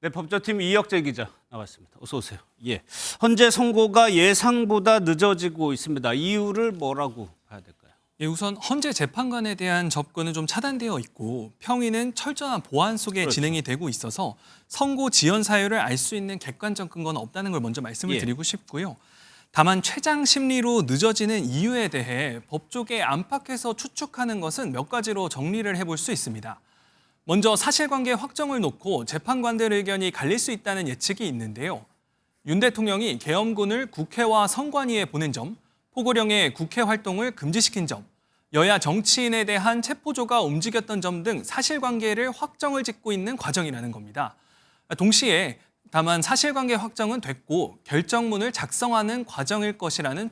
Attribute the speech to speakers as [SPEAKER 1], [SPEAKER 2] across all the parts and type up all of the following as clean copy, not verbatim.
[SPEAKER 1] 네, 법조팀 이혁재 기자 나왔습니다. 어서 오세요. 예, 헌재 선고가 예상보다 늦어지고 있습니다. 이유를 뭐라고 봐야 될까요?
[SPEAKER 2] 예, 우선 헌재 재판관에 대한 접근은 좀 차단되어 있고 평의는 철저한 보안 속에
[SPEAKER 1] 그렇죠.
[SPEAKER 2] 진행이 되고 있어서 선고 지연 사유를 알 수 있는 객관적 근거는 없다는 걸 먼저 말씀을 드리고 싶고요. 다만 최장 심리로 늦어지는 이유에 대해 법조계 안팎에서 추측하는 것은 몇 가지로 정리를 해볼 수 있습니다. 먼저 사실관계 확정을 놓고 재판관들 의견이 갈릴 수 있다는 예측이 있는데요. 윤 대통령이 계엄군을 국회와 선관위에 보낸 점, 포고령의 국회 활동을 금지시킨 점, 여야 정치인에 대한 체포조가 움직였던 점 등 사실관계를 확정을 짓고 있는 과정이라는 겁니다. 동시에 다만 사실관계 확정은 됐고 결정문을 작성하는 과정일 것이라는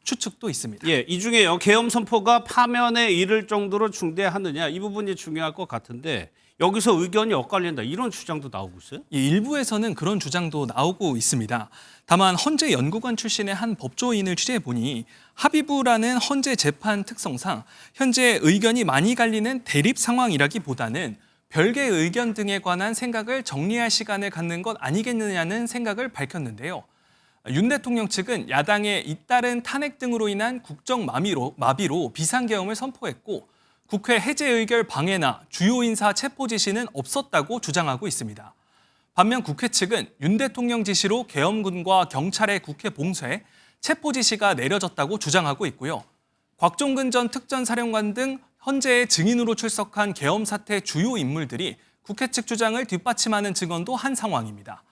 [SPEAKER 2] 추측도 있습니다.
[SPEAKER 1] 예, 이 중에요. 계엄 선포가 파면에 이를 정도로 중대하느냐 이 부분이 중요할 것 같은데 여기서 의견이 엇갈린다 이런 주장도 나오고 있어요?
[SPEAKER 2] 예, 일부에서는 그런 주장도 나오고 있습니다. 다만 헌재 연구관 출신의 한 법조인을 취재해 보니 합의부라는 헌재 재판 특성상 현재 의견이 많이 갈리는 대립 상황이라기보다는 별개의 의견 등에 관한 생각을 정리할 시간을 갖는 것 아니겠느냐는 생각을 밝혔는데요. 윤 대통령 측은 야당의 잇따른 탄핵 등으로 인한 국정 마비로 비상계엄을 선포했고 국회 해제 의결 방해나 주요 인사 체포 지시는 없었다고 주장하고 있습니다. 반면 국회 측은 윤 대통령 지시로 계엄군과 경찰의 국회 봉쇄, 체포 지시가 내려졌다고 주장하고 있고요. 곽종근 전 특전사령관 등 헌재의 증인으로 출석한 계엄 사태 주요 인물들이 국회 측 주장을 뒷받침하는 증언도 한 상황입니다.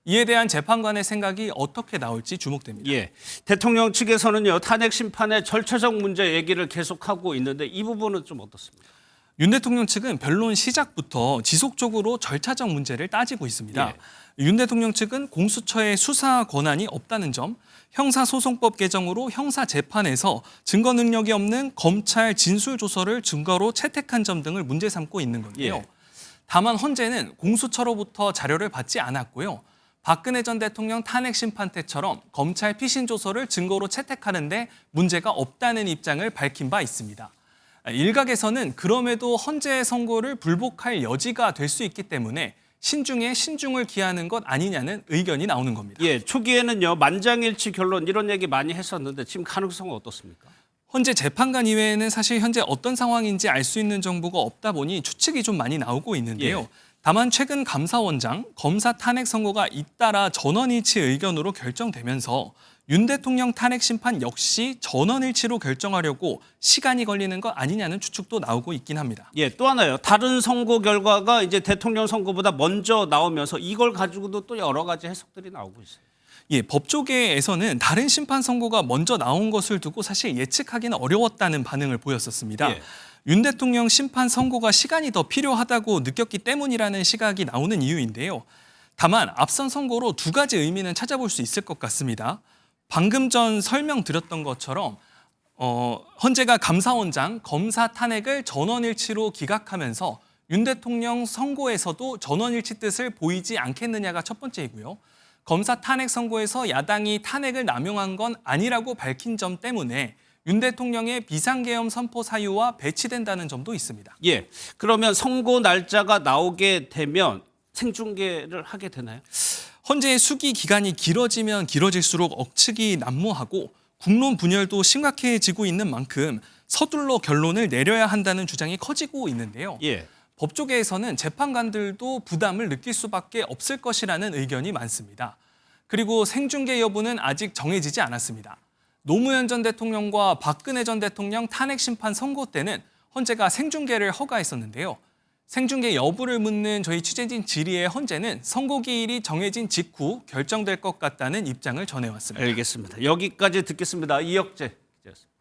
[SPEAKER 2] 이에 대한 재판관의 생각이 어떻게 나올지 주목됩니다.
[SPEAKER 1] 예, 대통령 측에서는요 탄핵 심판의 절차적 문제 얘기를 계속하고 있는데 이 부분은 좀 어떻습니까?
[SPEAKER 2] 윤 대통령 측은 변론 시작부터 지속적으로 절차적 문제를 따지고 있습니다. 윤 대통령 측은 공수처의 수사 권한이 없다는 점, 형사소송법 개정으로 형사재판에서 증거 능력이 없는 검찰 진술조서를 증거로 채택한 점 등을 문제 삼고 있는 건데요. 다만 헌재는 공수처로부터 자료를 받지 않았고요. 박근혜 전 대통령 탄핵 심판 때처럼 검찰 피신 조서를 증거로 채택하는데 문제가 없다는 입장을 밝힌 바 있습니다. 일각에서는 그럼에도 헌재의 선고를 불복할 여지가 될 수 있기 때문에 신중에 신중을 기하는 것 아니냐는 의견이 나오는 겁니다.
[SPEAKER 1] 예, 초기에는요 만장일치 결론 이런 얘기 많이 했었는데 지금 가능성은 어떻습니까?
[SPEAKER 2] 헌재 재판관 이외에는 사실 현재 어떤 상황인지 알 수 있는 정보가 없다 보니 추측이 좀 많이 나오고 있는데요. 다만 최근 감사원장, 검사 탄핵 선고가 잇따라 전원일치 의견으로 결정되면서 윤 대통령 탄핵 심판 역시 전원일치로 결정하려고 시간이 걸리는 것 아니냐는 추측도 나오고 있긴 합니다.
[SPEAKER 1] 예, 또 하나요. 다른 선고 결과가 이제 대통령 선고보다 먼저 나오면서 이걸 가지고도 또 여러 가지 해석들이 나오고 있어요.
[SPEAKER 2] 예, 법조계에서는 다른 심판 선고가 먼저 나온 것을 두고 사실 예측하기는 어려웠다는 반응을 보였었습니다. 윤 대통령 심판 선고가 시간이 더 필요하다고 느꼈기 때문이라는 시각이 나오는 이유인데요. 다만 앞선 선고로 두 가지 의미는 찾아볼 수 있을 것 같습니다. 방금 전 설명드렸던 것처럼 헌재가 감사원장, 검사 탄핵을 전원일치로 기각하면서 윤 대통령 선고에서도 전원일치 뜻을 보이지 않겠느냐가 첫 번째이고요. 검사 탄핵 선고에서 야당이 탄핵을 남용한 건 아니라고 밝힌 점 때문에 윤 대통령의 비상계엄 선포 사유와 배치된다는 점도 있습니다.
[SPEAKER 1] 예, 그러면 선고 날짜가 나오게 되면 생중계를 하게 되나요?
[SPEAKER 2] 헌재의 수기 기간이 길어지면 길어질수록 억측이 난무하고 국론 분열도 심각해지고 있는 만큼 서둘러 결론을 내려야 한다는 주장이 커지고 있는데요. 법조계에서는 재판관들도 부담을 느낄 수밖에 없을 것이라는 의견이 많습니다. 그리고 생중계 여부는 아직 정해지지 않았습니다. 노무현 전 대통령과 박근혜 전 대통령 탄핵 심판 선고 때는 헌재가 생중계를 허가했었는데요. 생중계 여부를 묻는 저희 취재진 질의의 헌재는 선고기일이 정해진 직후 결정될 것 같다는 입장을 전해왔습니다.
[SPEAKER 1] 알겠습니다. 여기까지 듣겠습니다. 이혁재 기자였습니다.